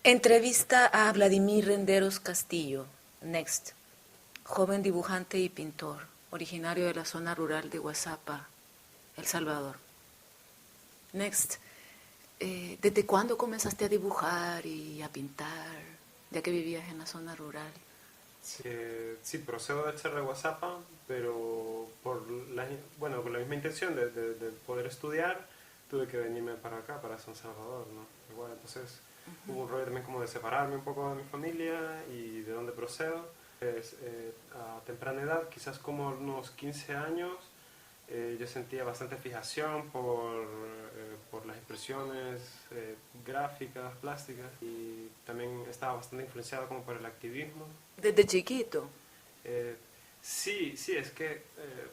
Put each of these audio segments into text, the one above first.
Entrevista a Vladimir Renderos Castillo, Next, joven dibujante y pintor, originario de la zona rural de Guazapa, El Salvador. Next, ¿desde cuándo comenzaste a dibujar y a pintar, ya que vivías en la zona rural? Sí, procedo de ser de Guazapa, pero por la misma intención de poder estudiar, tuve que venirme para acá, para San Salvador, ¿no? Igual, entonces hubo un rollo también como de separarme un poco de mi familia y de dónde procedo. A temprana edad, quizás como unos 15 años, yo sentía bastante fijación por las expresiones gráficas, plásticas, y también estaba bastante influenciado como por el activismo. Desde chiquito. Eh, sí, es que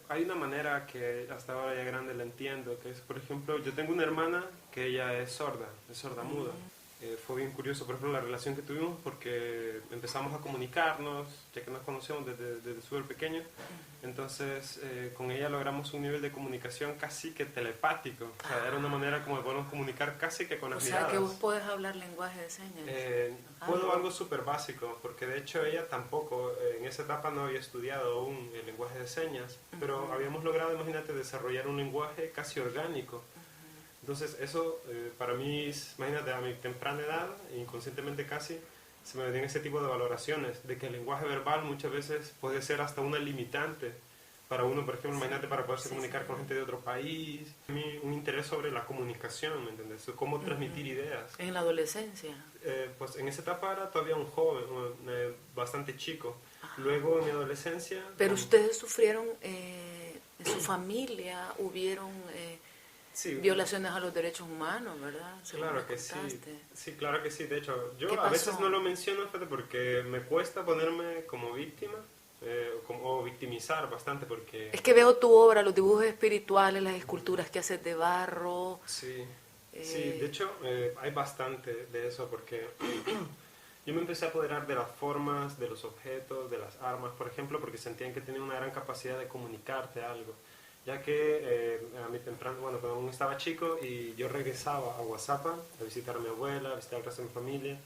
hay una manera que hasta ahora ya grande la entiendo, que es, por ejemplo, yo tengo una hermana que ella es sorda muda. Fue bien curioso, por ejemplo, la relación que tuvimos porque empezamos a comunicarnos, ya que nos conocemos desde súper pequeños. Entonces, con ella logramos un nivel de comunicación casi que telepático. O sea, era una manera como de podernos comunicar casi que con las miradas. O sea, que vos podés hablar lenguaje de señas. Puedo algo súper básico, porque de hecho ella tampoco, en esa etapa no había estudiado aún el lenguaje de señas, pero habíamos logrado, imagínate, desarrollar un lenguaje casi orgánico. Entonces eso para mí, imagínate, a mi temprana edad, inconscientemente casi, se me venían ese tipo de valoraciones, de que el lenguaje verbal muchas veces puede ser hasta una limitante para uno, por ejemplo, imagínate, para poderse comunicar con gente de otro país. A mí un interés sobre la comunicación, ¿me entiendes? Cómo transmitir ideas. En la adolescencia. Pues en esa etapa era todavía un joven, bastante chico. Luego en mi adolescencia... Pero ustedes sufrieron, en su familia hubieron sí, violaciones a los derechos humanos, ¿verdad? Claro que sí. Sí, claro que sí. De hecho, yo ¿Qué a pasó? veces no lo menciono, fíjate, porque me cuesta ponerme como víctima o victimizar bastante porque... Es que veo tu obra, los dibujos espirituales, las esculturas que haces de barro. Sí, sí, de hecho hay bastante de eso porque yo me empecé a apoderar de las formas, de los objetos, de las armas, por ejemplo, porque sentían que tenían una gran capacidad de comunicarte algo. Ya que a mi temprano, bueno, cuando aún estaba chico y yo regresaba a Guazapa a visitar a mi abuela, a visitar al resto de mi familia,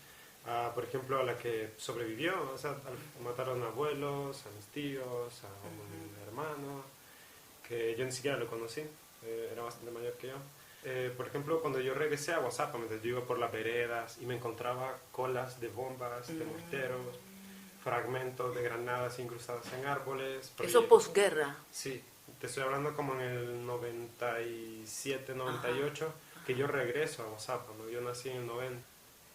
por ejemplo, a la que sobrevivió, o sea, mataron a abuelos, a mis tíos, a un hermano, que yo ni siquiera lo conocí, era bastante mayor que yo. Por ejemplo, cuando yo regresé a Guazapa, yo iba por las veredas y me encontraba colas de bombas, de morteros, fragmentos de granadas incrustadas en árboles. Eso posguerra. Sí, te estoy hablando como en el 97, 98, que yo regreso a Guazapa, ¿no? Yo nací en el 90.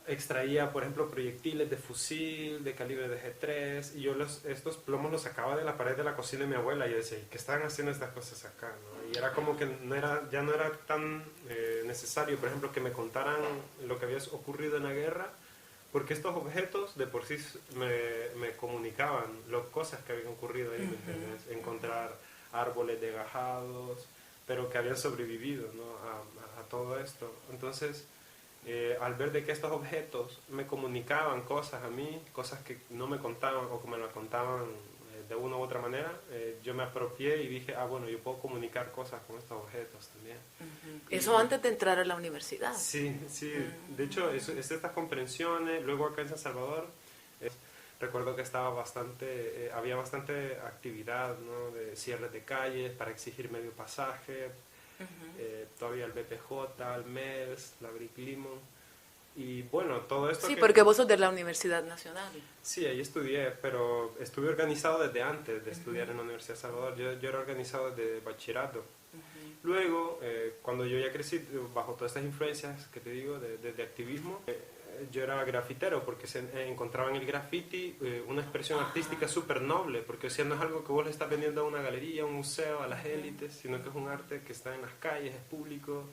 Extraía, por ejemplo, proyectiles de fusil, de calibre de G3, y yo estos plomos los sacaba de la pared de la cocina de mi abuela, y yo decía, ¿qué están haciendo estas cosas acá? ¿No? Y era como que ya no era tan necesario, por ejemplo, que me contaran lo que había ocurrido en la guerra, porque estos objetos de por sí me comunicaban las cosas que habían ocurrido ahí, ¿me entiendes? Encontrar árboles desgajados, pero que habían sobrevivido, ¿no? a todo esto. Entonces, al ver de que estos objetos me comunicaban cosas a mí, cosas que no me contaban o que me las contaban de una u otra manera, yo me apropié y dije, bueno, yo puedo comunicar cosas con estos objetos también. Eso antes de entrar a la universidad. Sí, de hecho es estas comprensiones. Luego acá en San Salvador recuerdo que había bastante actividad, ¿no? De cierres de calles para exigir medio pasaje. Todavía el BPJ, el MES, la Brick Limon, y bueno, todo esto. Sí, porque vos sos de la Universidad Nacional. Sí, ahí estudié, pero estuve organizado desde antes de estudiar en la Universidad de Salvador. Yo era organizado desde bachillerato. Luego, cuando yo ya crecí, bajo todas estas influencias que te digo de activismo, yo era grafitero porque se encontraba en el graffiti una expresión artística súper noble, porque o sea, no es algo que vos le estás vendiendo a una galería, a un museo, a las élites, sino que es un arte que está en las calles, es público,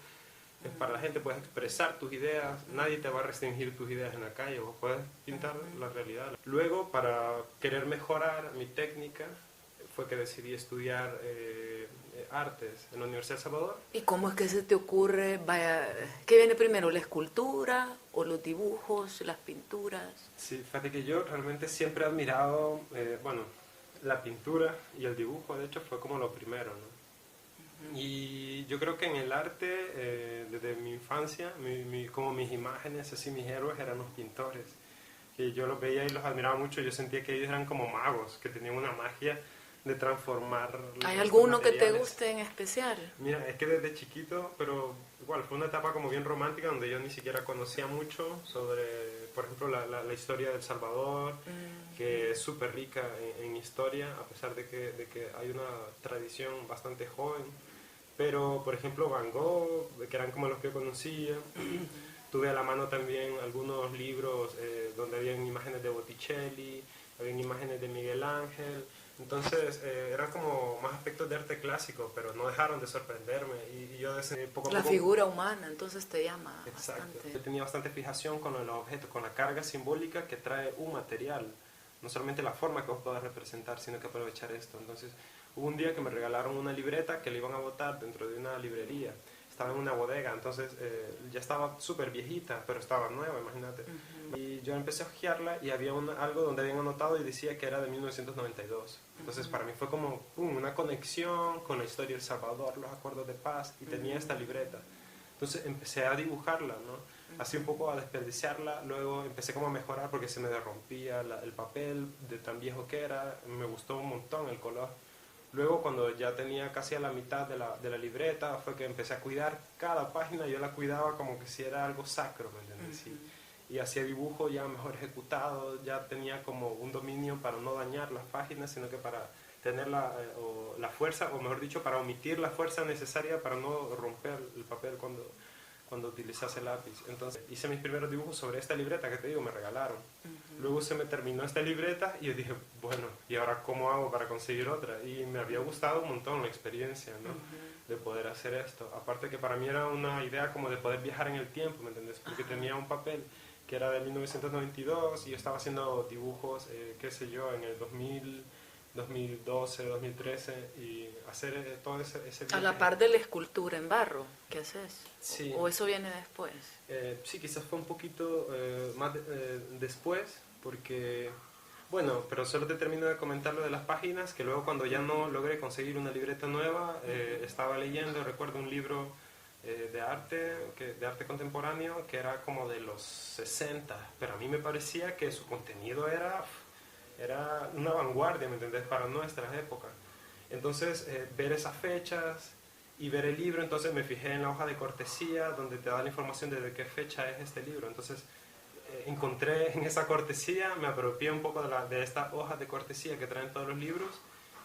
es para la gente, puedes expresar tus ideas, nadie te va a restringir tus ideas en la calle, vos puedes pintar la realidad. Luego, para querer mejorar mi técnica, fue que decidí estudiar artes en la Universidad de Salvador. ¿Y cómo es que se te ocurre, qué viene primero, la escultura o los dibujos, las pinturas? Sí, fíjate que yo realmente siempre he admirado, la pintura y el dibujo, de hecho, fue como lo primero, ¿no? Y yo creo que en el arte, desde mi infancia, como mis imágenes, así mis héroes eran los pintores. Que yo los veía y los admiraba mucho, yo sentía que ellos eran como magos, que tenían una magia de transformar ¿Hay los alguno que te materiales. guste en especial? Mira, es que desde chiquito, pero igual fue una etapa como bien romántica donde yo ni siquiera conocía mucho sobre, por ejemplo, la historia de El Salvador, que es súper rica en historia, a pesar de que hay una tradición bastante joven. Pero, por ejemplo, Van Gogh, que eran como los que yo conocía. Tuve a la mano también algunos libros donde habían imágenes de Botticelli, habían imágenes de Miguel Ángel. Entonces eran como más aspectos de arte clásico, pero no dejaron de sorprenderme. Y yo desde poco a La poco... figura humana, entonces te llama Exacto. bastante. Yo tenía bastante fijación con los objetos, con la carga simbólica que trae un material. No solamente la forma que vos podés representar, sino que aprovechar esto. Entonces hubo un día que me regalaron una libreta que le iban a botar dentro de una librería. Estaba en una bodega, entonces ya estaba súper viejita, pero estaba nueva, imagínate. Y yo empecé a hojearla y había algo donde habían anotado y decía que era de 1992. Entonces para mí fue como una conexión con la historia de El Salvador, los acuerdos de paz, y tenía esta libreta. Entonces empecé a dibujarla, ¿no? Así un poco a desperdiciarla, luego empecé como a mejorar porque se me derrompía el papel de tan viejo que era, me gustó un montón el color. Luego cuando ya tenía casi a la mitad de la libreta fue que empecé a cuidar cada página, yo la cuidaba como que si era algo sacro, ¿me entiendes? Y hacía dibujo ya mejor ejecutado, ya tenía como un dominio para no dañar las páginas, sino que para tener la fuerza, o mejor dicho, para omitir la fuerza necesaria para no romper el papel cuando utilizase el lápiz. Entonces hice mis primeros dibujos sobre esta libreta que te digo, me regalaron. Luego se me terminó esta libreta y yo dije, bueno, ¿y ahora cómo hago para conseguir otra? Y me había gustado un montón la experiencia, ¿no? De poder hacer esto. Aparte que para mí era una idea como de poder viajar en el tiempo, ¿me entiendes? Porque tenía un papel que era de 1992 y yo estaba haciendo dibujos, qué sé yo, en el 2000, 2012, 2013 y hacer todo ese viaje. A la par de la escultura en barro, ¿qué haces? Sí. ¿O eso viene después? Sí, quizás fue un poquito más después, porque, bueno, pero solo te termino de comentar lo de las páginas, que luego cuando ya no logré conseguir una libreta nueva, estaba leyendo, recuerdo un libro de arte contemporáneo, que era como de los 60, pero a mí me parecía que su contenido era una vanguardia, ¿me entendés?, para nuestras épocas. Entonces, ver esas fechas y ver el libro, entonces me fijé en la hoja de cortesía donde te da la información de qué fecha es este libro. Entonces encontré en esa cortesía, me apropié un poco de esta hoja de cortesía que traen todos los libros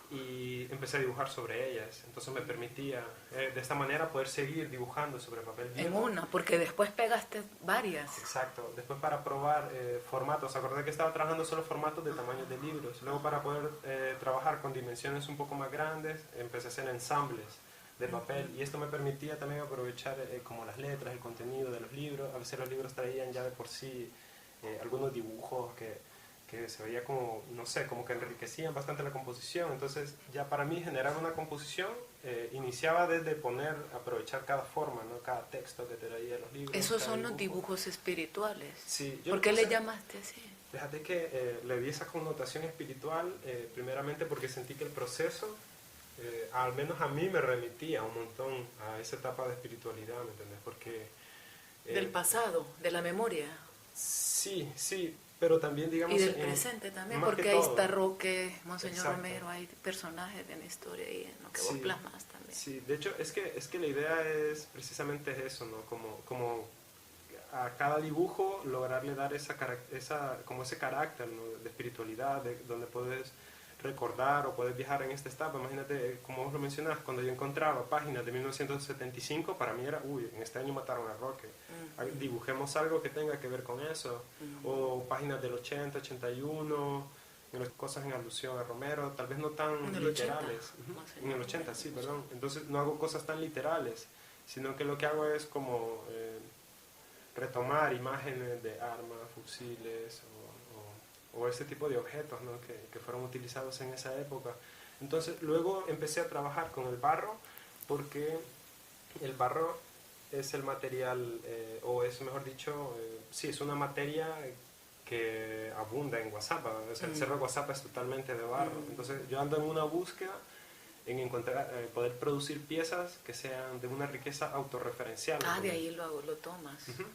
y empecé a dibujar sobre ellas. Entonces me permitía de esta manera poder seguir dibujando sobre papel viejo. En una, porque después pegaste varias. Exacto. Después para probar formatos, acordé que estaba trabajando solo formatos de tamaños de libros. Luego para poder trabajar con dimensiones un poco más grandes, empecé a hacer ensambles de papel y esto me permitía también aprovechar como las letras, el contenido de los libros. A veces los libros traían ya de por sí algunos dibujos que se veía como, no sé, como que enriquecían bastante la composición. Entonces ya para mí generar una composición iniciaba desde aprovechar cada forma, ¿no? Cada texto que traía los libros. Esos cada son los dibujo. dibujos espirituales. Sí, ¿Por qué le llamaste así? Fíjate que le di esa connotación espiritual primeramente porque sentí que el proceso al menos a mí me remitía un montón a esa etapa de espiritualidad, ¿me entiendes? Porque... Del pasado, de la memoria. Sí, sí, pero también digamos... Y del presente también, porque ahí está Roque, Monseñor Exacto. Romero, hay personajes de la historia ahí en lo que Sí, vos plasmas también. Sí, de hecho es que la idea es precisamente eso, ¿no? Como a cada dibujo lograrle dar como ese carácter, ¿no? De espiritualidad, donde puedes recordar o puedes viajar en esta etapa. Imagínate, como vos lo mencionás, cuando yo encontraba páginas de 1975, para mí era, en este año mataron a Roque, dibujemos algo que tenga que ver con eso, o páginas del 80, 81, cosas en alusión a Romero, tal vez no tan literales. 80. En el 80, sí, perdón. Entonces no hago cosas tan literales, sino que lo que hago es como retomar imágenes de armas, fusiles o ese tipo de objetos, ¿no? que fueron utilizados en esa época. Entonces luego empecé a trabajar con el barro porque el barro es el material, o es mejor dicho, sí, es una materia que abunda en Guazapa. O sea, el cerro de Guazapa es totalmente de barro. Entonces yo ando en una búsqueda en encontrar, poder producir piezas que sean de una riqueza autorreferencial. De ahí lo tomas. Uh-huh.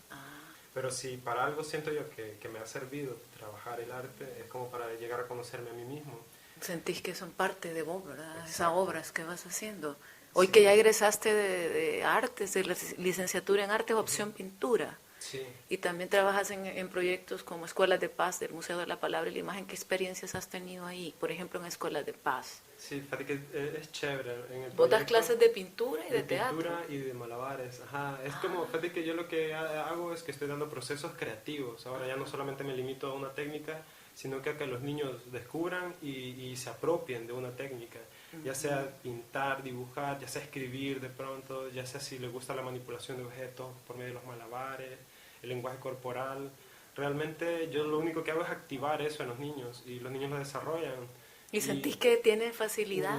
Pero si para algo siento yo que me ha servido trabajar el arte, es como para llegar a conocerme a mí mismo. Sentís que son parte de vos, ¿verdad? Exacto. Esas obras que vas haciendo. Hoy sí. Que ya egresaste de artes, de la licenciatura en artes, opción pintura. Sí. Y también trabajas en proyectos como Escuelas de Paz del Museo de la Palabra y la Imagen. ¿Qué experiencias has tenido ahí? Por ejemplo, en Escuelas de Paz. Sí, fíjate que es chévere. En el ¿Vos das clases de pintura y de teatro? De pintura y de malabares, ajá. Es como, fíjate que yo lo que hago es que estoy dando procesos creativos. Ahora ya no solamente me limito a una técnica, sino que a que los niños descubran y se apropien de una técnica. Ya sea pintar, dibujar, ya sea escribir de pronto, ya sea si les gusta la manipulación de objetos por medio de los malabares, el lenguaje corporal. Realmente yo lo único que hago es activar eso en los niños y los niños lo desarrollan. ¿Y sentís que tienen facilidad?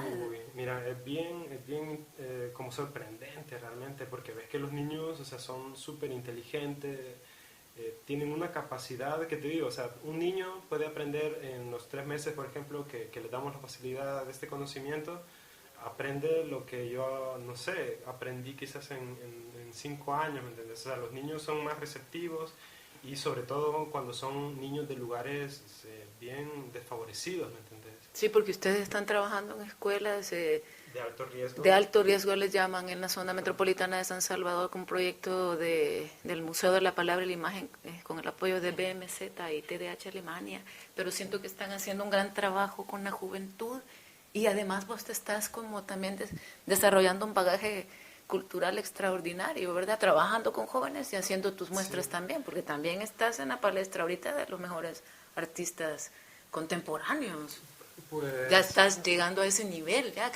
Mira, es bien como sorprendente realmente, porque ves que los niños, o sea, son súper inteligentes, tienen una capacidad que te digo, o sea, un niño puede aprender en los 3 meses, por ejemplo, que le damos la facilidad de este conocimiento, aprende lo que yo, no sé, aprendí quizás en 5 años, ¿me entiendes? O sea, los niños son más receptivos y sobre todo cuando son niños de lugares bien desfavorecidos, ¿me entiendes? Sí, porque ustedes están trabajando en escuelas de alto riesgo. De alto riesgo les llaman en la zona metropolitana de San Salvador, con un proyecto del Museo de la Palabra y la Imagen, con el apoyo de BMZ y TDH Alemania, pero siento que están haciendo un gran trabajo con la juventud y además vos te estás como también desarrollando un bagaje cultural extraordinario, ¿verdad? Trabajando con jóvenes y haciendo tus muestras también, porque también estás en la palestra ahorita de los mejores artistas contemporáneos. Pues, ya estás llegando a ese nivel, ya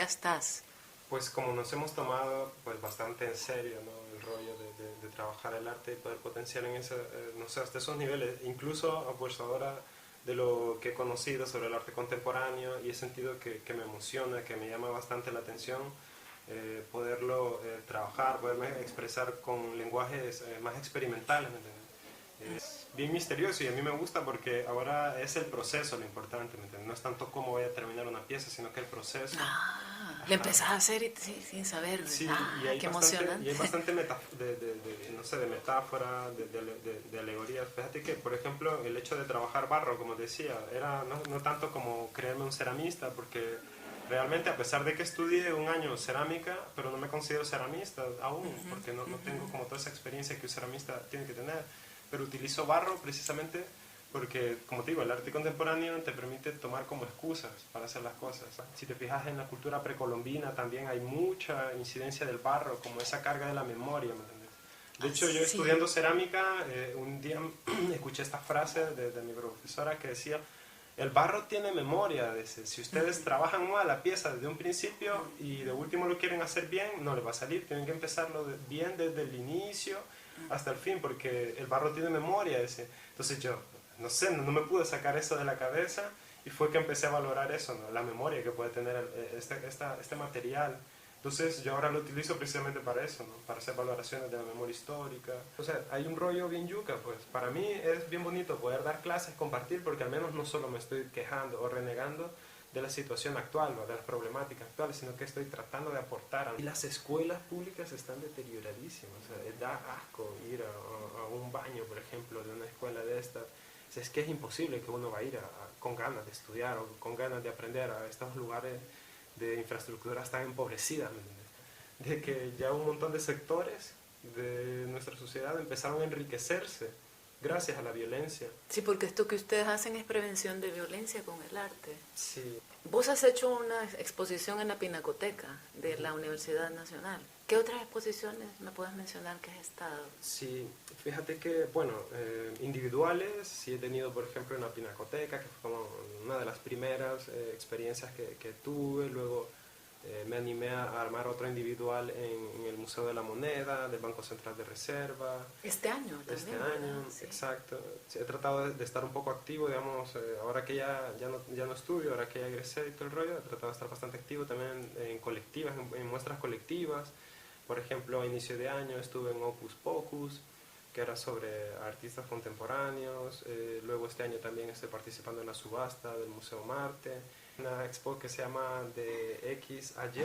estás. Pues como nos hemos tomado pues bastante en serio, ¿no? El rollo de trabajar el arte y poder potenciar en ese, no sé, hasta esos niveles, incluso pues ahora de lo que he conocido sobre el arte contemporáneo y he sentido que me emociona, que me llama bastante la atención, poderlo trabajar, poderme expresar con lenguajes más experimentales, ¿me entiendes? Es bien misterioso y a mí me gusta porque ahora es el proceso lo importante, ¿me entiendes? No es tanto cómo voy a terminar una pieza, sino que el proceso. Le empezás a hacer sin saber. Sí, y hay qué bastante, emocionante. Y hay bastante no sé, de metáfora, de alegorías. Fíjate que, por ejemplo, el hecho de trabajar barro, como decía, era no tanto como creerme un ceramista, porque realmente a pesar de que estudié un año cerámica, pero no me considero ceramista aún, porque no tengo como toda esa experiencia que un ceramista tiene que tener. Pero utilizo barro precisamente porque, como te digo, el arte contemporáneo te permite tomar como excusas para hacer las cosas. Si te fijas en la cultura precolombina también hay mucha incidencia del barro, como esa carga de la memoria, ¿me entiendes? De hecho, yo estudiando cerámica, un día escuché esta frase de mi profesora que decía: el barro tiene memoria, dice, si ustedes trabajan mal la pieza desde un principio y de último lo quieren hacer bien, no les va a salir, tienen que empezarlo bien desde el inicio hasta el fin, porque el barro tiene memoria, dice. Entonces yo, no sé, no me pude sacar eso de la cabeza y fue que empecé a valorar eso, ¿no? La memoria que puede tener este material. Entonces yo ahora lo utilizo precisamente para eso, ¿no? Para hacer valoraciones de la memoria histórica. O sea, hay un rollo bien yuca, pues. Para mí es bien bonito poder dar clases, compartir, porque al menos no solo me estoy quejando o renegando de la situación actual o de las problemáticas actuales, sino que estoy tratando de aportar. Y las escuelas públicas están deterioradísimas. O sea, da asco ir a un baño, por ejemplo, de una escuela de estas. O sea, es que es imposible que uno va a ir con ganas de estudiar o con ganas de aprender a estos lugares de infraestructuras tan empobrecidas, ¿me entiendes? De que ya un montón de sectores de nuestra sociedad empezaron a enriquecerse gracias a la violencia. Sí, porque esto que ustedes hacen es prevención de violencia con el arte. Sí. Vos has hecho una exposición en la Pinacoteca de la Universidad Nacional. ¿Qué otras exposiciones me puedes mencionar que has estado? Sí, fíjate que, bueno, individuales, sí he tenido, por ejemplo, en la Pinacoteca, que fue como una de las primeras experiencias que tuve. Luego me animé a armar otro individual en el Museo de la Moneda, del Banco Central de Reserva. Este año también. Este año, sí. Exacto. Sí, he tratado de estar un poco activo, digamos, ahora que ya no estudio, ahora que ya egresé y todo el rollo, he tratado de estar bastante activo también en colectivas, en muestras colectivas. Por ejemplo, a inicio de año estuve en Opus Pocus, que era sobre artistas contemporáneos. Luego este año también estoy participando en la subasta del Museo Marte. una expo que se llama De X a Y,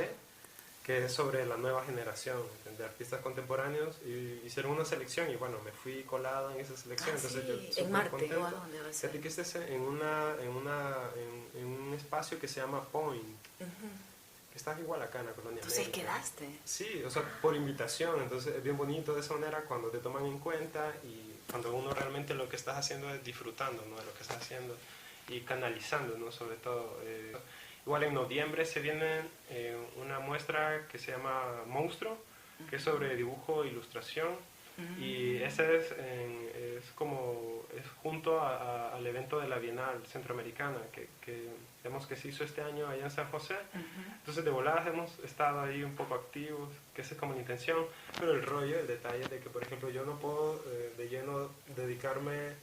que es sobre la nueva generación de artistas contemporáneos, y hicieron una selección y bueno, me fui colado en esa selección, entonces sí, yo en súper Marte, contento. ¿o a dónde va a ser? Fíjate que este es en un espacio que se llama Point, que está igual acá en la Colonia Entonces ahí América. quedaste. Sí, o sea, por invitación, entonces es bien bonito de esa manera cuando te toman en cuenta y cuando uno realmente lo que estás haciendo es disfrutando, ¿no?, de lo que estás haciendo y canalizando, ¿no?, sobre todo. Igual en noviembre se viene una muestra que se llama Monstruo, que es sobre dibujo e ilustración, y ese es como es junto al evento de la Bienal Centroamericana digamos que se hizo este año allá en San José. Entonces de voladas hemos estado ahí un poco activos, que esa es como la intención, pero el rollo, el detalle de que por ejemplo yo no puedo de lleno dedicarme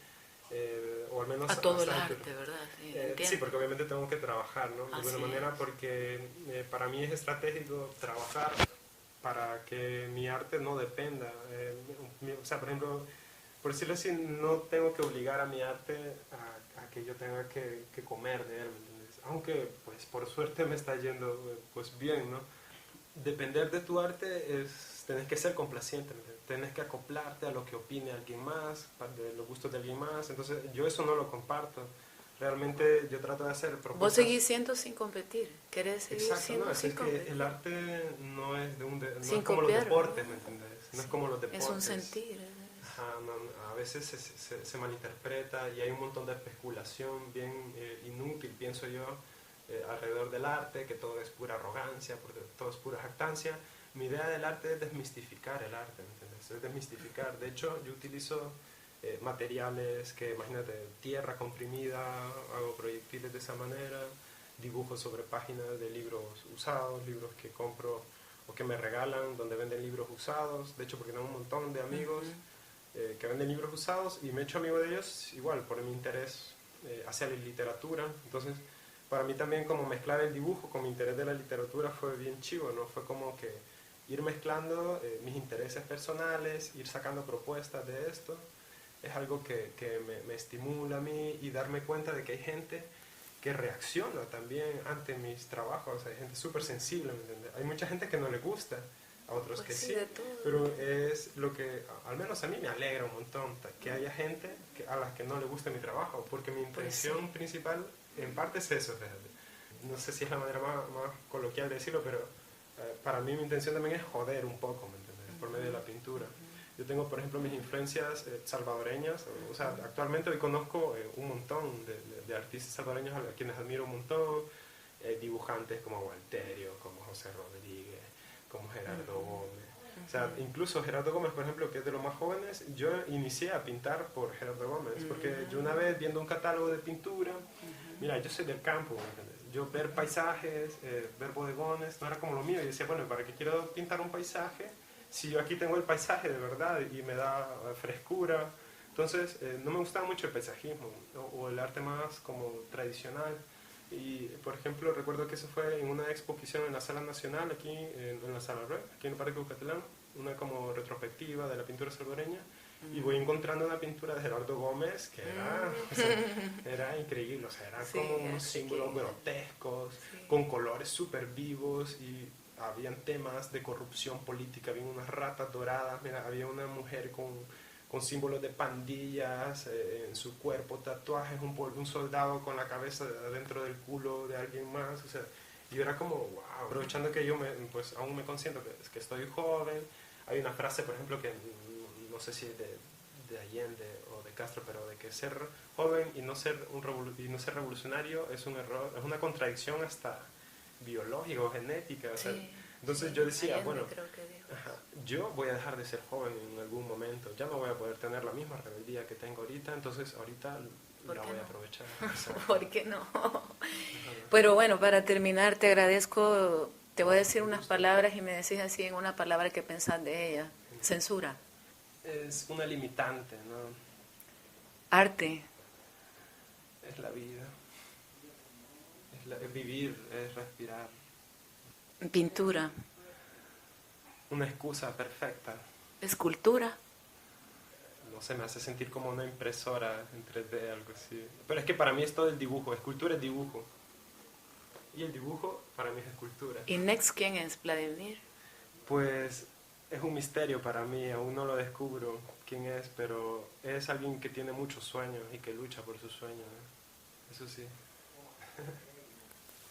o al menos A todo el hasta arte, ¿verdad? Sí, sí, entiendo. porque obviamente tengo que trabajar, ¿no?, de alguna Así manera, es. porque para mí es estratégico trabajar para que mi arte no dependa. O sea, por ejemplo, por decirlo así, no tengo que obligar a mi arte a que yo tenga que comer de él, ¿me entiendes? Aunque, pues, por suerte me está yendo, pues, bien, ¿no? Depender de tu arte es, tenés que ser complaciente, ¿me entiendes? Tenés que acoplarte a lo que opine alguien más, de los gustos de alguien más, entonces yo eso no lo comparto. Realmente yo trato de hacer Vos propuestas. seguís siendo sin competir. ¿Querés seguir Exacto, no, siendo sin es que el competir? arte no es no Sin es como los copiar, deportes, ¿me ¿verdad? entiendes? No es Sí. como los Es un deportes. sentir. Ajá, a veces se malinterpreta y hay un montón de especulación bien inútil, pienso yo, alrededor del arte, que todo es pura arrogancia, porque todo es pura jactancia. Mi idea del arte es desmistificar el arte, ¿me entiendes? Es desmistificar. De hecho, yo utilizo materiales que, imagínate, tierra comprimida, hago proyectiles de esa manera, dibujos sobre páginas de libros usados, libros que compro o que me regalan, donde venden libros usados. De hecho, porque tengo un montón de amigos que venden libros usados y me he hecho amigo de ellos igual por mi interés hacia la literatura. Entonces, para mí también como mezclar el dibujo con mi interés de la literatura fue bien chivo, ¿no? Fue como que ir mezclando mis intereses personales, ir sacando propuestas de esto. Es algo que me estimula a mí y darme cuenta de que hay gente que reacciona también ante mis trabajos. Hay gente súper sensible, ¿me entiendes? Hay mucha gente que no le gusta, a otros Pues que sí, sí, de todo. pero es lo que, al menos a mí me alegra un montón, que haya gente a la que no le guste mi trabajo, porque mi Pues intención sí. principal en parte es eso, fíjate. No sé si es la manera más coloquial de decirlo, pero para mí mi intención también es joder un poco, ¿me entiendes? Por medio de la pintura. Yo tengo, por ejemplo, mis influencias salvadoreñas, o sea, actualmente hoy conozco un montón de artistas salvadoreños a quienes admiro un montón, dibujantes como Walterio, como José Rodríguez, como Gerardo Gómez. O sea, incluso Gerardo Gómez, por ejemplo, que es de los más jóvenes, yo inicié a pintar por Gerardo Gómez, porque yo una vez viendo un catálogo de pintura, mira, yo soy del campo, ¿me entiendes? Yo ver paisajes, ver bodegones, no era como lo mío, y decía, bueno, ¿para qué quiero pintar un paisaje si yo aquí tengo el paisaje de verdad y me da frescura? Entonces, no me gustaba mucho el paisajismo, ¿no?, o el arte más como tradicional. Y, por ejemplo, recuerdo que eso fue en una exposición en la Sala Nacional, aquí en la Sala Red, aquí en el Parque Bucatlán, una como retrospectiva de la pintura salvadoreña, y voy encontrando una pintura de Gerardo Gómez que era, o sea, era increíble, o sea, era Sí, como unos así símbolos que... grotescos, Sí. con colores súper vivos, y habían temas de corrupción política, había unas ratas doradas, mira, había una mujer con símbolos de pandillas en su cuerpo, tatuajes, un soldado con la cabeza dentro del culo de alguien más, o sea, yo era como, wow, aprovechando que yo pues aún me consiento que estoy joven. Hay una frase, por ejemplo, que no sé si es de Allende o de Castro, pero de que ser joven y no ser, y no ser revolucionario es un error, es una contradicción hasta biológica o genética, o sea, Sí, entonces sí, yo decía, Allende bueno, creo que dijo. ajá, yo voy a dejar de ser joven en algún momento, ya no voy a poder tener la misma rebeldía que tengo ahorita, entonces ahorita ¿Por la qué voy a no? aprovechar. Exacto. ¿Por qué no? Ajá. Pero bueno, para terminar, te agradezco. Te voy a decir Un unas gusto. palabras y me decís así en una palabra que pensás de ella. Censura. Es una limitante, ¿no? Arte. Es la vida, es vivir, es respirar. Pintura. Una excusa perfecta. Escultura. No sé, me hace sentir como una impresora en 3D, algo así. Pero es que para mí es todo el dibujo, escultura es dibujo. Y el dibujo para mí es escultura. ¿Y next quién es Vladimir? Pues es un misterio para mí, aún no lo descubro quién es, pero es alguien que tiene muchos sueños y que lucha por sus sueños, ¿eh? Eso sí.